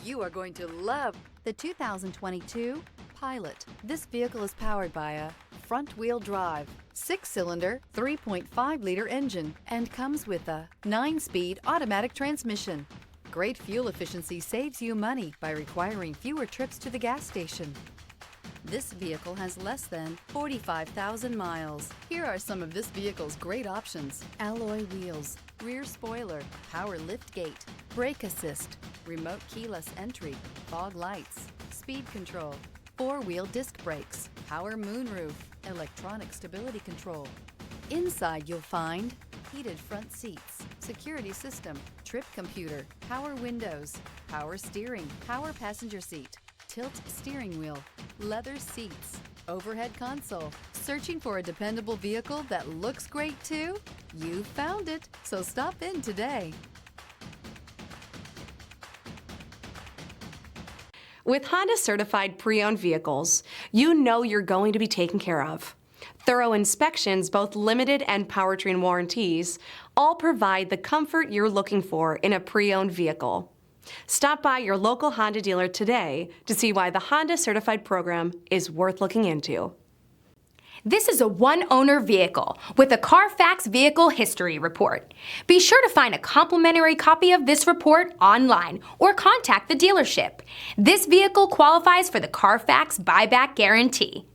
You are going to love the 2022 Pilot. This vehicle is powered by a front-wheel drive, 6-cylinder, 3.5-liter engine, and comes with a 9-speed automatic transmission. Great fuel efficiency saves you money by requiring fewer trips to the gas station. This vehicle has less than 45,000 miles. Here are some of this vehicle's great options: alloy wheels, rear spoiler, power liftgate, brake assist, remote keyless entry, fog lights, speed control, 4-wheel disc brakes, power moonroof, electronic stability control. Inside you'll find heated front seats, security system, trip computer, power windows, power steering, power passenger seat, tilt steering wheel, leather seats, overhead console. Searching for a dependable vehicle that looks great too? You found it, so stop in today. With Honda certified pre-owned vehicles, you know you're going to be taken care of. Thorough inspections, both limited and powertrain warranties, all provide the comfort you're looking for in a pre-owned vehicle. Stop by your local Honda dealer today to see why the Honda Certified program is worth looking into. This is a one-owner vehicle with a Carfax Vehicle History Report. Be sure to find a complimentary copy of this report online or contact the dealership. This vehicle qualifies for the Carfax Buyback Guarantee.